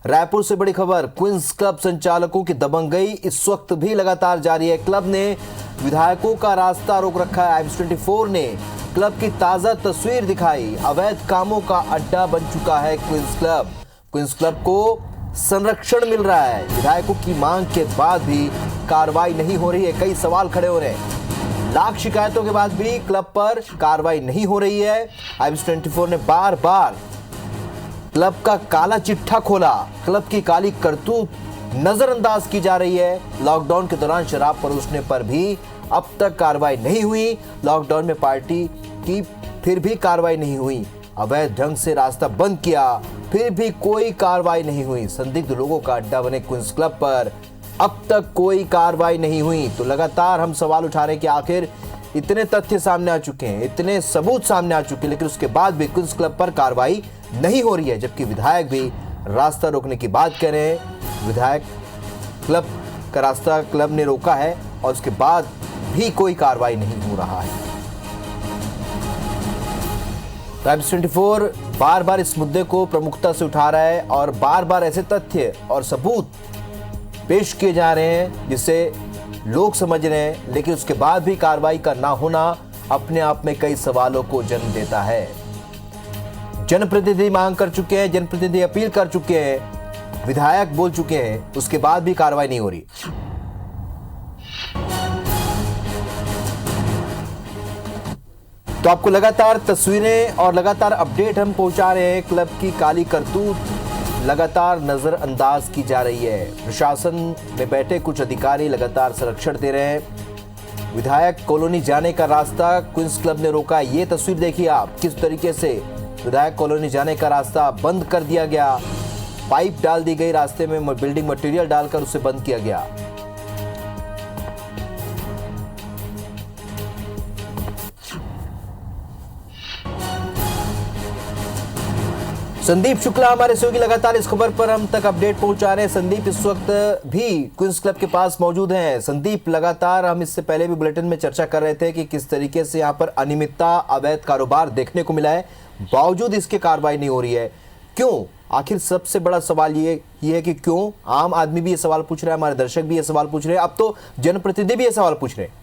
रायपुर से बड़ी खबर, क्वींस क्लब संचालकों की दबंगई इस वक्त भी लगातार जारी है। क्लब ने विधायकों का रास्ता रोक रखा है। IBS24 ने क्लब की ताजा तस्वीर दिखाई। अवैध कामों का अड्डा बन चुका है क्वींस क्लब। क्वींस क्लब को संरक्षण मिल रहा है। विधायकों की मांग के बाद भी कार्रवाई नहीं हो रही है। कई सवाल खड़े हो रहे हैं। लाख शिकायतों के बाद भी क्लब पर कार्रवाई नहीं हो रही है। IBS24 ने बार बार क्लब का काला चिट्ठा खोला। क्लब की काली करतूत नजरअंदाज की जा रही है। लॉकडाउन के दौरान शराब परोसने पर भी अब तक कार्रवाई नहीं हुई। लॉकडाउन में पार्टी की फिर भी कार्रवाई नहीं हुई। अवैध ढंग से रास्ता बंद किया, फिर भी कोई कार्रवाई नहीं हुई। संदिग्ध लोगों का अड्डा बने क्वींस क्लब पर अब तक कोई कार्रवाई नहीं हुई। तो लगातार हम सवाल उठा रहे हैं कि आखिर इतने तथ्य सामने आ चुके हैं, इतने सबूत सामने आ चुके हैं, लेकिन उसके बाद भी क्वींस क्लब पर कार्रवाई नहीं हो रही है। जबकि विधायक भी रास्ता रोकने की बात कर रहे हैं। विधायक क्लब का रास्ता क्लब ने रोका है और उसके बाद भी कोई कार्रवाई नहीं हो रहा है। IBS24 बार बार इस मुद्दे को प्रमुखता से उठा रहा है और बार बार ऐसे तथ्य और सबूत पेश किए जा रहे हैं जिसे लोग समझ रहे हैं, लेकिन उसके बाद भी कार्रवाई का ना होना अपने आप में कई सवालों को जन्म देता है। जनप्रतिनिधि मांग कर चुके हैं, जनप्रतिनिधि अपील कर चुके हैं, विधायक बोल चुके हैं, उसके बाद भी कार्रवाई नहीं हो रही। तो आपको लगातार तस्वीरें और लगातार अपडेट हम पहुंचा रहे हैं। क्लब की काली करतूत लगातार नजरअंदाज की जा रही है। प्रशासन में बैठे कुछ अधिकारी लगातार संरक्षण दे रहे हैं। विधायक कॉलोनी जाने का रास्ता क्वींस क्लब ने रोका। ये तस्वीर देखिए आप, किस तरीके से विधायक कॉलोनी जाने का रास्ता बंद कर दिया गया। पाइप डाल दी गई रास्ते में, बिल्डिंग मटेरियल डालकर उसे बंद किया गया। संदीप शुक्ला हमारे सहयोगी लगातार इस खबर पर हम तक अपडेट पहुंचा रहे हैं। संदीप इस वक्त भी क्वींस क्लब के पास मौजूद हैं। संदीप, लगातार हम इससे पहले भी बुलेटिन में चर्चा कर रहे थे कि किस तरीके से यहां पर अनियमितता, अवैध कारोबार देखने को मिला है, बावजूद इसके कार्रवाई नहीं हो रही है। क्यों? आखिर सबसे बड़ा सवाल ये है कि क्यों? आम आदमी भी ये सवाल पूछ रहा है, हमारे दर्शक भी ये सवाल पूछ रहे हैं, अब तो जनप्रतिनिधि भी ये सवाल पूछ रहे हैं।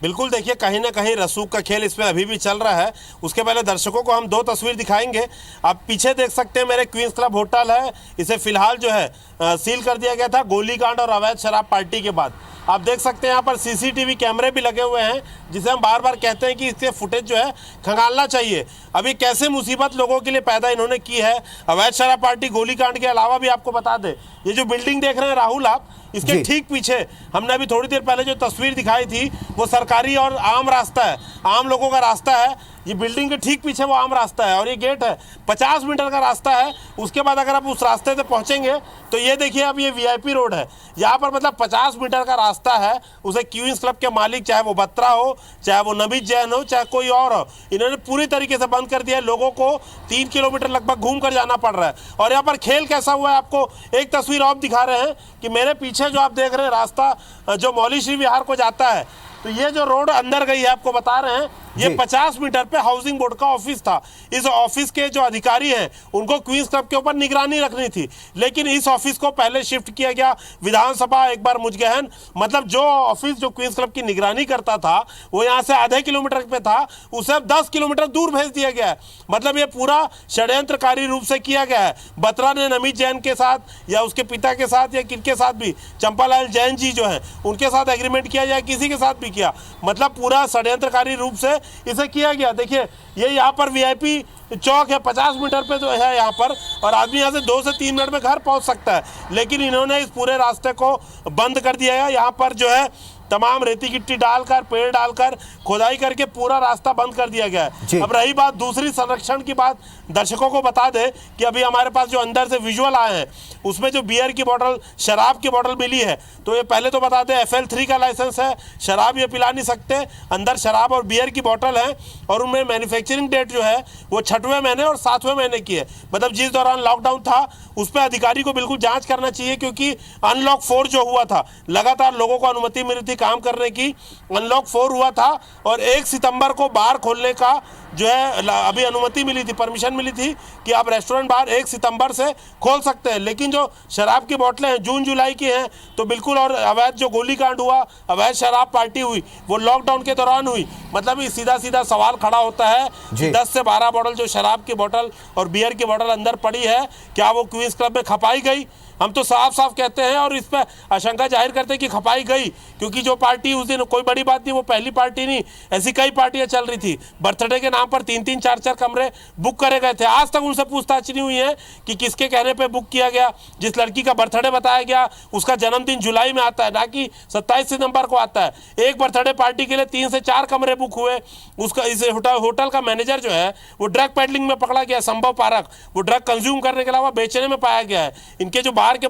बिल्कुल, देखिए कहीं ना कहीं रसूख का खेल इसमें अभी भी चल रहा है। उसके पहले दर्शकों को हम दो तस्वीर दिखाएंगे। आप पीछे देख सकते हैं, मेरे क्वींस क्लब होटल है, इसे फिलहाल जो है सील कर दिया गया था गोलीकांड और अवैध शराब पार्टी के बाद। आप देख सकते हैं यहाँ पर CCTV कैमरे भी लगे हुए हैं, जिसे हम बार बार कहते हैं कि इसके फुटेज जो है खंगालना चाहिए। अभी कैसे मुसीबत लोगों के लिए पैदा इन्होंने की है। अवैध शराब पार्टी गोलीकांड के अलावा भी आपको बता दें, ये जो बिल्डिंग देख रहे हैं राहुल आप, इसके ठीक पीछे हमने अभी थोड़ी देर पहले जो तस्वीर दिखाई थी वो सरकारी और आम रास्ता है, आम लोगों का रास्ता है। ये बिल्डिंग के ठीक पीछे वो आम रास्ता है और ये गेट है, 50 मीटर का रास्ता है। उसके बाद अगर आप उस रास्ते से पहुंचेंगे तो ये देखिए, अब ये VIP रोड है। यहाँ पर मतलब 50 मीटर का रास्ता है। उसे क्वींस क्लब के मालिक, चाहे वो बत्रा हो, चाहे वो नबीद जैन हो, चाहे कोई और हो, इन्होंने पूरी तरीके से बंद कर दिया है। लोगों को 3 किलोमीटर लगभग घूम कर जाना पड़ रहा है। और यहाँ पर खेल कैसा हुआ है, आपको एक तस्वीर और दिखा रहे हैं कि मेरे पीछे जो आप देख रहे हैं रास्ता जो मौली श्री विहार को जाता है, तो ये जो रोड अंदर गई है, आपको बता रहे हैं, ये 50 मीटर पे हाउसिंग बोर्ड का ऑफिस था। इस ऑफिस के जो अधिकारी हैं उनको क्वींस क्लब के ऊपर निगरानी रखनी थी, लेकिन इस ऑफिस को पहले शिफ्ट किया गया विधानसभा एक बार मुजगहन। मतलब जो ऑफिस जो क्वींस क्लब की निगरानी करता था वो यहाँ से आधे किलोमीटर पे था, उसे 10 किलोमीटर दूर भेज दिया गया है। मतलब ये पूरा षड्यंत्रकारी रूप से किया गया है। बत्रा ने नमित जैन के साथ या उसके पिता के साथ या किनके साथ भी, चंपालाल जैन जी जो है उनके साथ एग्रीमेंट किया या किसी के साथ भी किया, मतलब पूरा षड्यंत्रकारी रूप से इसे किया गया। देखिए ये यहाँ पर VIP चौक है, 50 मीटर पे जो है यहाँ पर, और आदमी यहाँ से 2 से 3 मिनट में घर पहुँच सकता है, लेकिन इन्होंने इस पूरे रास्ते को बंद कर दिया है। यहाँ पर जो है तमाम रेती गिट्टी डालकर, पेड़ डालकर, खोदाई करके पूरा रास्ता बंद कर दिया गया है। अब रही बात दूसरी संरक्षण की बात, दर्शकों को बता दें कि अभी हमारे पास जो अंदर से विजुअल आए हैं उसमें जो बियर की बोतल, शराब की बोतल मिली है, तो ये पहले तो बता दें FL3 का लाइसेंस है, शराब ये पिला नहीं सकते। अंदर शराब और बियर की बोतल है और उनमें मैन्युफैक्चरिंग डेट जो है वो 6वें महीने और 7वें महीने की है। मतलब जिस दौरान लॉकडाउन था उस पर अधिकारी को बिल्कुल जांच करना चाहिए, क्योंकि अनलॉक 4 जो हुआ था, लगातार लोगों को अनुमति मिली थी काम करने की। अनलॉक 4 हुआ था और 1 सितंबर को बार खोलने का जो है अभी अनुमति मिली थी, परमिशन मिली थी कि आप रेस्टोरेंट बार 1 सितंबर से खोल सकते हैं, लेकिन जो शराब की बोतलें हैं जून जुलाई की हैं तो बिल्कुल, और अवैध जो गोलीकांड हुआ, अवैध शराब पार्टी हुई, वो लॉकडाउन के दौरान हुई। मतलब सीधा सीधा सवाल खड़ा होता है कि 10 से 12 बॉटल जो शराब की बोतल और बियर की बोतल अंदर पड़ी है, क्या वो क्वींस क्लब में खपाई गई? हम तो साफ साफ कहते हैं और इस पर आशंका जाहिर करते हैं कि खपाई गई, क्योंकि जो पार्टी उस दिन, कोई बड़ी बात नहीं, वो पहली पार्टी नहीं, ऐसी कई पार्टियां चल रही थी। बर्थडे के नाम पर 3-3, 4-4 कमरे बुक करे गए थे। आज तक उनसे पूछताछ नहीं हुई है कि किसके कहने पे बुक किया गया। जिस लड़की का बर्थडे बताया गया उसका जन्मदिन जुलाई में आता है, ना कि 27 सितंबर को आता है। एक बर्थडे पार्टी के लिए 3 से 4 कमरे बुक हुए। उसका इस होटल का मैनेजर जो है वो ड्रग पेडलिंग में पकड़ा गया, संभव पारक, वो ड्रग कंज्यूम करने के अलावा बेचने में पाया गया है। इनके जो बाहर के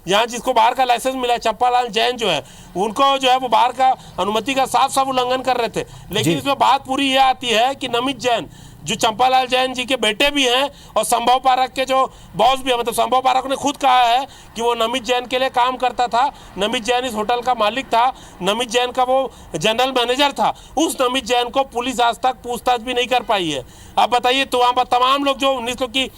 यहाँ जिसको बाहर का लाइसेंस मिला है, चंपालाल जैन जो है, उनको जो है वो बाहर का अनुमति का साफ साफ उल्लंघन कर रहे थे। लेकिन इसमें बात पूरी ये आती है कि नमित जैन जो चंपालाल जैन जी के बेटे भी हैं और संभव पारक के जो बॉस भी है, मतलब संभव पारक ने खुद कहा है कि वो नमित जैन के लिए काम करता था। नमित जैन इस होटल का मालिक था, नमित जैन का वो जनरल मैनेजर था। उस नमित जैन को पुलिस आज तक पूछताछ भी नहीं कर पाई है। अब बताइए, तो वहाँ पर तमाम लोग जो 19 लोग की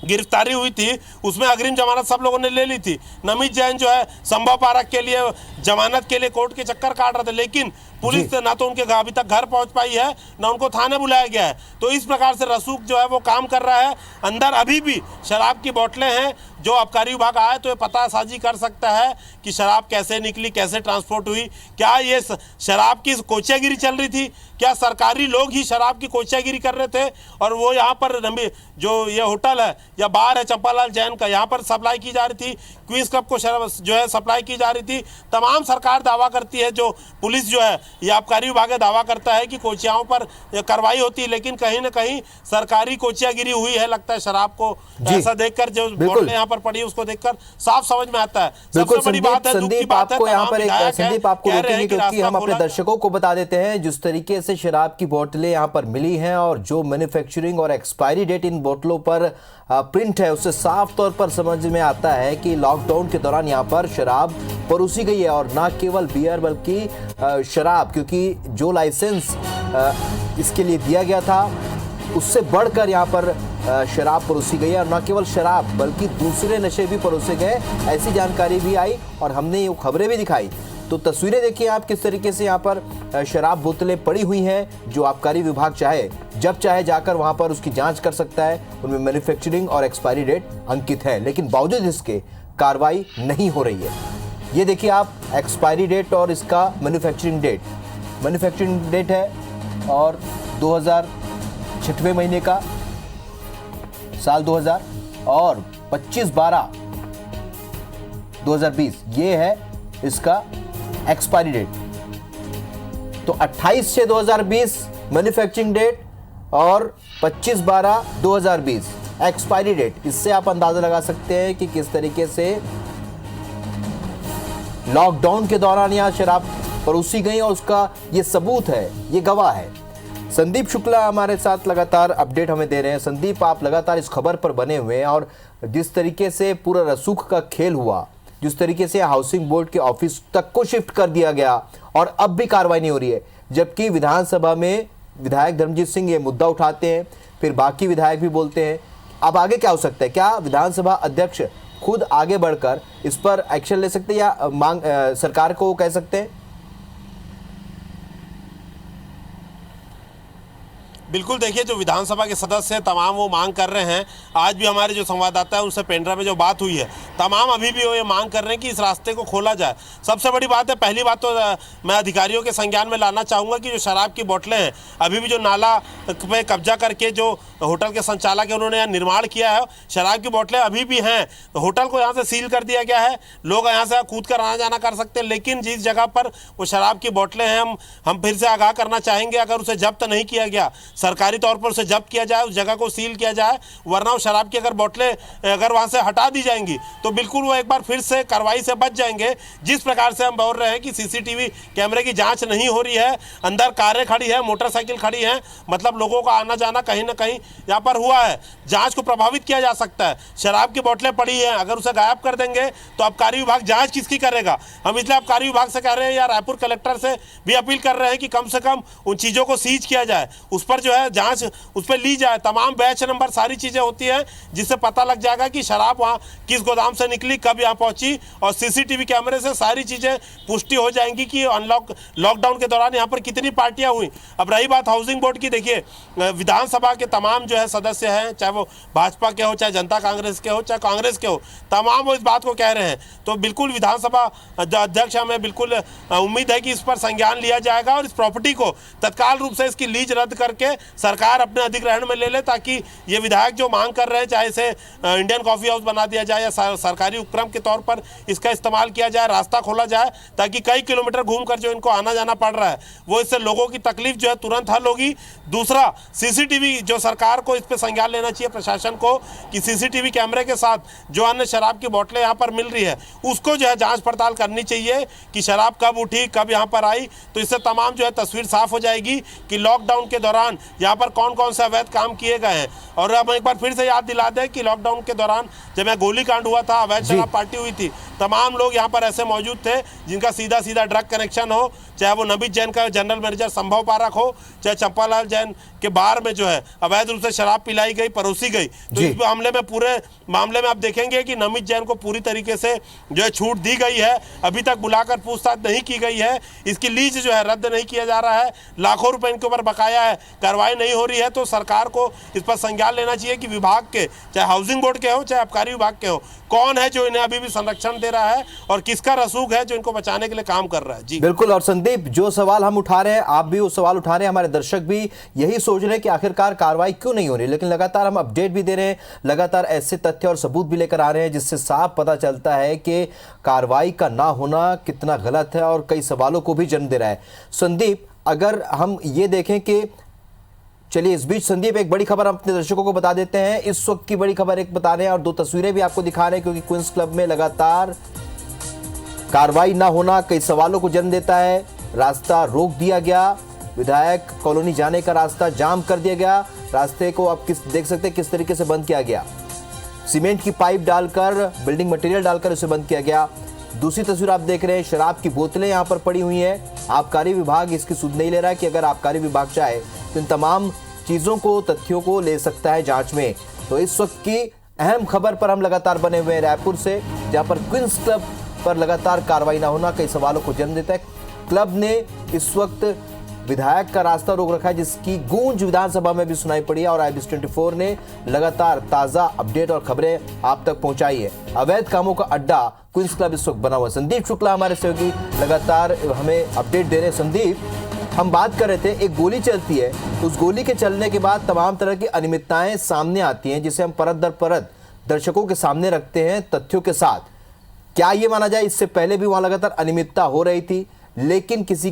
गिरफ्तारी हुई थी उसमें अग्रिम जमानत सब लोगों ने ले ली थी। नमित जैन जो है संभव पारक के लिए जमानत के लिए कोर्ट के चक्कर काट रहे थे, लेकिन पुलिस ना तो उनके अभी तक घर पहुंच पाई है, ना उनको थाने बुलाया गया है। तो इस प्रकार से रसूख जो है वो काम कर रहा है। अंदर अभी भी शराब की बोतलें हैं। जो आबकारी विभाग आए तो ये पतासाजी कर सकता है कि शराब कैसे निकली, कैसे ट्रांसपोर्ट हुई, क्या ये शराब की कोचियागिरी चल रही थी, क्या सरकारी लोग ही शराब की कोचियागिरी कर रहे थे और वो यहाँ पर जो ये होटल है या बार है चंपालाल जैन का, यहाँ पर सप्लाई की जा रही थी, क्वींस क्लब को शराब जो है सप्लाई की जा रही थी। तमाम सरकार दावा करती है, जो पुलिस जो है या आबकारी विभाग दावा करता है कि कोचियाओं पर कार्रवाई होती है, लेकिन कहीं ना कहीं सरकारी कोचियागिरी हुई है। लगता है शराब को ऐसा देखकर, जो बोतलें यहाँ पर पड़ी है उसको देखकर साफ समझ में आता है। सबसे बड़ी बात है, दुख की बात है, संदीप आपको रोकेंगे क्योंकि हम अपने दर्शकों को बता देते हैं जिस तरीके से शराब की बोतलें यहाँ पर मिली हैं और जो मैन्युफैक्चरिंग और एक्सपायरी डेट इन बोतलों पर प्रिंट है, उससे साफ तौर पर समझ में आता है कि लॉकडाउन के दौरान यहाँ पर शराब परोसी गई है। और ना केवल बियर बल्कि शराब, क्योंकि जो लाइसेंस इसके लिए दिया गया था उससे बढ़कर यहाँ पर शराब परोसी गई है। और न केवल शराब बल्कि दूसरे नशे भी परोसे गए, ऐसी जानकारी भी आई और हमने ये खबरें भी दिखाई। तो तस्वीरें देखिए आप किस तरीके से यहाँ पर शराब बोतलें पड़ी हुई हैं, जो आबकारी विभाग चाहे जब चाहे जाकर वहाँ पर उसकी जांच कर सकता है। उनमें मैन्युफैक्चरिंग और एक्सपायरी डेट अंकित है, लेकिन बावजूद इसके कार्रवाई नहीं हो रही है। ये देखिए आप एक्सपायरी डेट और इसका मैन्युफैक्चरिंग डेट है और 2006वें महीने का साल 2000 और 25/12/2020 ये है इसका एक्सपायरी डेट। तो 28/6/2020 मैन्युफैक्चरिंग डेट और 25/12/2020 एक्सपायरी डेट। इससे आप अंदाजा लगा सकते हैं कि किस तरीके से लॉकडाउन के दौरान यहाँ शराब परोसी गई और उसका ये सबूत है, ये गवाह है। संदीप शुक्ला हमारे साथ लगातार अपडेट हमें दे रहे हैं। संदीप, आप लगातार इस खबर पर बने हुए हैं और जिस तरीके से पूरा रसूख का खेल हुआ, जिस तरीके से हाउसिंग बोर्ड के ऑफिस तक को शिफ्ट कर दिया गया और अब भी कार्रवाई नहीं हो रही है, जबकि विधानसभा में विधायक धर्मजीत सिंह ये मुद्दा उठाते हैं, फिर बाकी विधायक भी बोलते हैं। अब आगे क्या हो सकता है? क्या विधानसभा अध्यक्ष खुद आगे बढ़कर इस पर एक्शन ले सकते हैं या सरकार को कह सकते हैं? बिल्कुल, देखिए जो विधानसभा के सदस्य हैं तमाम वो मांग कर रहे हैं। आज भी हमारे जो संवाददाता है उनसे पेंड्रा में जो बात हुई है, तमाम अभी भी वो ये मांग कर रहे हैं कि इस रास्ते को खोला जाए। सबसे बड़ी बात है, पहली बात तो मैं अधिकारियों के संज्ञान में लाना चाहूँगा कि जो शराब की बोतलें हैं, अभी भी जो नाला पे कब्जा करके जो होटल के संचालक है उन्होंने यहाँ निर्माण किया है, शराब की बोतलें अभी भी हैं। तो होटल को यहाँ से सील कर दिया गया है, लोग यहाँ से कूद कर आना जाना कर सकते हैं, लेकिन जिस जगह पर वो शराब की बोतलें हैं, हम फिर से आगाह करना चाहेंगे, अगर उसे जब्त नहीं किया गया, सरकारी तौर पर उसे जब्त किया जाए, उस जगह को सील किया जाए, वरना वो शराब की अगर बोतलें अगर वहाँ से हटा दी जाएंगी तो बिल्कुल वो एक बार फिर से कार्रवाई से बच जाएंगे। जिस प्रकार से हम बोल रहे हैं कि सीसीटीवी कैमरे की जांच नहीं हो रही है, अंदर कारें खड़ी है, मोटरसाइकिल खड़ी है, मतलब लोगों का आना जाना कहीं ना कहीं यहाँ पर हुआ है। जांच को प्रभावित किया जा सकता है। शराब की बोतलें पड़ी हैं, अगर उसे गायब कर देंगे तो आबकारी विभाग जांच किसकी करेगा? हम इसलिए आबकारी विभाग से कह रहे हैं या रायपुर कलेक्टर से भी अपील कर रहे हैं कि कम से कम उन चीज़ों को सीज किया जाए, उस पर जो जो है जांच उस पर ली जाए, तमाम बैच नंबर सारी चीजें होती हैं, जिससे पता लग जाएगा कि शराब वहाँ किस गोदाम से निकली, कब यहाँ पहुंची, और सीसीटीवी कैमरे से सारी चीजें पुष्टि हो जाएंगी कि लॉकडाउन के दौरान यहाँ पर कितनी पार्टियां हुई। अब रही बात हाउसिंग बोर्ड की, देखिए विधानसभा के तमाम जो है सदस्य हैं, चाहे वो भाजपा के हो, चाहे जनता कांग्रेस के हो, चाहे कांग्रेस के हो, तमाम वो इस बात को कह रहे हैं। तो बिल्कुल विधानसभा अध्यक्ष, हमें बिल्कुल उम्मीद है कि इस पर संज्ञान लिया जाएगा और इस प्रॉपर्टी को तत्काल रूप से इसकी लीज रद्द करके सरकार अपने अधिग्रहण में ले ले, ताकि ये विधायक जो मांग कर रहे हैं, चाहे इसे इंडियन कॉफी हाउस बना दिया जाए या सरकारी उपक्रम के तौर पर इसका इस्तेमाल किया जाए, रास्ता खोला जाए, ताकि कई किलोमीटर घूमकर जो इनको आना जाना पड़ रहा है वो इससे लोगों की तकलीफ जो है तुरंत हल होगी। दूसरा, सीसीटीवी जो सरकार को इस पर संज्ञान लेना चाहिए, प्रशासन को, कि सीसीटीवी कैमरे के साथ जो अन्य शराब की बोतलें यहाँ पर मिल रही है उसको जो है जांच पड़ताल करनी चाहिए कि शराब कब उठी, कब यहाँ पर आई। तो इससे तमाम जो है तस्वीर साफ हो जाएगी कि लॉकडाउन के दौरान यहाँ पर कौन कौन से अवैध काम किए गए हैं। और अब एक बार फिर से याद दिला दें कि लॉकडाउन के दौरान जब यहाँ गोली कांड हुआ था, अवैध शराब पार्टी हुई थी, तमाम लोग यहाँ पर ऐसे मौजूद थे जिनका सीधा सीधा ड्रग कनेक्शन हो, चाहे वो नमित जैन का जनरल मैनेजर संभव पारक हो, चाहे चंपालाल जैन के बार में जो है अवैध रूप से शराब पिलाई गई, परोसी गई। तो इस हमले में, पूरे मामले में आप देखेंगे कि नमित जैन को पूरी तरीके से जो है छूट दी गई है, अभी तक बुलाकर पूछताछ नहीं की गई है, इसकी लीज जो है रद्द नहीं किया जा रहा है, लाखों रुपए इनके ऊपर बकाया है, कार्रवाई नहीं हो रही है। तो सरकार को इस पर संज्ञान लेना चाहिए कि विभाग के, चाहे हाउसिंग बोर्ड के हो, चाहे आबकारी विभाग के हो, कौन है जो इन्हें अभी भी संरक्षण दे रहा है और किसका रसूख है जो इनको बचाने के लिए काम कर रहा है। जी बिल्कुल। और संदीप, जो सवाल हम उठा रहे हैं, आप भी वो सवाल उठा रहे हैं, हमारे दर्शक भी यही सोच रहे हैं कि आखिरकार कार्रवाई क्यों नहीं हो रही, लेकिन लगातार हम अपडेट भी दे रहे हैं, लगातार ऐसे तथ्य और सबूत भी लेकर आ रहे हैं जिससे साफ पता चलता है कि कार्रवाई का ना होना कितना गलत है और कई सवालों को भी जन्म दे रहा है। संदीप, अगर हम ये देखें कि, चलिए इस बीच संदीप एक बड़ी खबर हम अपने दर्शकों को बता देते हैं। इस वक्त की बड़ी खबर एक बता रहे हैं और दो तस्वीरें भी आपको दिखा रहे हैं, क्योंकि क्वींस क्लब में लगातार कार्रवाई ना होना कई सवालों को जन्म देता है। रास्ता रोक दिया गया, विधायक कॉलोनी जाने का रास्ता जाम कर दिया गया, रास्ते को आप देख सकते हैं किस तरीके से बंद किया गया, सीमेंट की पाइप डालकर, बिल्डिंग मटेरियल डालकर उसे बंद किया गया। दूसरी तस्वीर आप देख रहे हैं, शराब की बोतलें यहां पर पड़ी हुई हैं। आबकारी विभाग इसकी सुध नहीं ले रहा है कि अगर आबकारी विभाग चाहे तो इन तमाम चीजों को, तथ्यों को ले सकता है जांच में। तो इस वक्त की अहम खबर पर हम लगातार बने हुए हैं रायपुर से, जहां पर क्वींस क्लब पर लगातार कार्रवाई ना होना कई सवालों को जन्म देता है। क्लब ने इस वक्त विधायक का रास्ता रोक रखा है, जिसकी गूंज विधानसभा में भी सुनाई पड़ी है और IBS 24 ने लगातार ताजा अपडेट और खबरें आप तक पहुंचाई है। अवैध कामों का अड्डा क्वींस क्लब इस वक्त बना हुआ है। संदीप शुक्ला हमारे सहयोगी लगातार हमें अपडेट दे रहे हैं। संदीप, हम बात कर रहे थे, एक गोली चलती है, उस गोली के चलने के बाद तमाम तरह की अनियमितताएं सामने आती हैं, जिसे हम परत दर परत दर्शकों के सामने रखते हैं तथ्यों के साथ। क्या ये माना जाए इससे पहले भी वहां लगातार अनियमितता हो रही थी, लेकिन किसी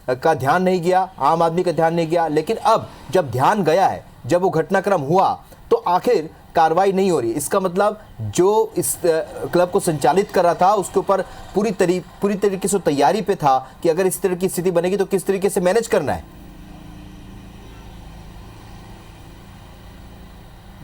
का ध्यान नहीं गया, आम आदमी का ध्यान नहीं गया, लेकिन अब जब ध्यान गया है, जब वो घटनाक्रम हुआ, तो आखिर कार्रवाई नहीं हो रही। इसका मतलब जो इस क्लब को संचालित कर रहा था उसके ऊपर पूरी तरीके से तैयारी पे था कि अगर इस तरह की स्थिति बनेगी तो किस तरीके से मैनेज करना है।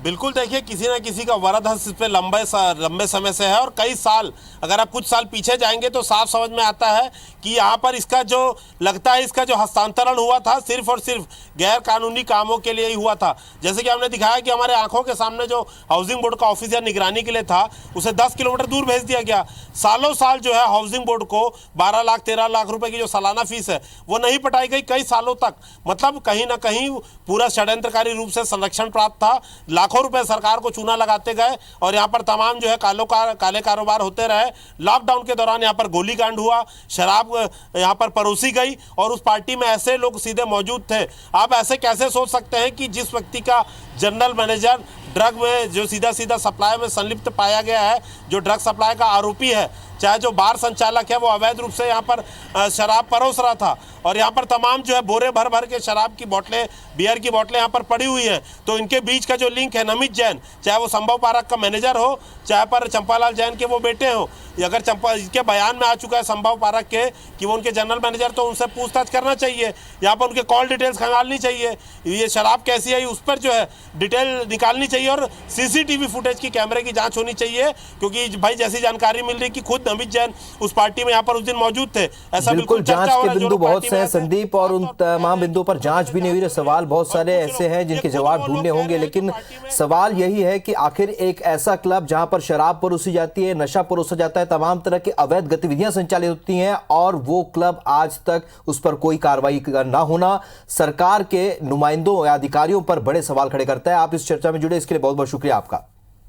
बिल्कुल, देखिए किसी ना किसी का वरद हस्त इस पे लंबे समय से है और कई साल, अगर आप कुछ साल पीछे जाएंगे तो साफ समझ में आता है कि यहाँ पर इसका जो लगता है, इसका जो हस्तांतरण हुआ था सिर्फ और सिर्फ गैर कानूनी कामों के लिए ही हुआ था। जैसे कि हमने दिखाया कि हमारे आंखों के सामने जो हाउसिंग बोर्ड का ऑफिस या निगरानी के लिए था, उसे 10 किलोमीटर दूर भेज दिया गया। सालों साल जो है हाउसिंग बोर्ड को 12 लाख 13 लाख रुपए की जो सालाना फीस है वो नहीं पटाई गई कई सालों तक। मतलब कहीं ना कहीं पूरा षड्यंत्रकारी रूप से संरक्षण प्राप्त था, लाखों रुपए सरकार को चूना लगाते गए और यहाँ पर तमाम जो है काले कारोबार होते रहे। लॉकडाउन के दौरान यहाँ पर गोलीकांड हुआ, शराब यहाँ पर परोसी गई और उस पार्टी में ऐसे लोग सीधे मौजूद थे। आप ऐसे कैसे सोच सकते हैं कि जिस व्यक्ति का जनरल मैनेजर ड्रग में जो सीधा सप्लाई में संलिप्त पाया गया है, जो ड्रग सप्लाई का आरोपी है, चाहे जो बार संचालक है, वो अवैध रूप से यहाँ पर शराब परोस रहा था और यहाँ पर तमाम जो है बोरे भर भर के शराब की बोतलें, बियर की बोतलें यहाँ पर पड़ी हुई हैं। तो इनके बीच का जो लिंक है, नमित जैन, चाहे वो संभव पारक का मैनेजर हो, चाहे पर चंपालाल जैन के वो बेटे हो, अगर इसके बयान में आ चुका है संभव पारक के कि वो उनके जनरल मैनेजर, तो उनसे पूछताछ करना चाहिए, यहाँ पर उनके कॉल डिटेल्स खंगालनी चाहिए, ये शराब कैसी आई उस पर जो है डिटेल निकालनी चाहिए और CCTV फुटेज की कैमरे की जांच होनी चाहिए। क्योंकि भाई जैसी जानकारी मिल रही कि खुद अमित जैन उस पार्टी में यहाँ पर उस दिन मौजूद थे। ऐसा बिल्कुल जांच चर्चा हो के रहा है, जो बिंदु लोग बहुत पार्टी से में हैं आते हैं। संदीप, और उन तमाम बिंदुओं पर जांच भी नहीं हुई। सवाल बहुत सारे ऐसे हैं जिनके जवाब ढूंढने होंगे, लेकिन सवाल यही है कि आखिर एक ऐसा क्लब जहां पर शराब परोसी जाती है, नशा परोसा जाता है, तमाम तरह की अवैध गतिविधियां संचालित होती हैं, और वो क्लब आज तक उस पर कोई कार्रवाई ना होना सरकार के नुमाइंदों या अधिकारियों पर बड़े सवाल खड़े करता है। आप इस चर्चा में जुड़े, इसके लिए बहुत बहुत शुक्रिया आपका।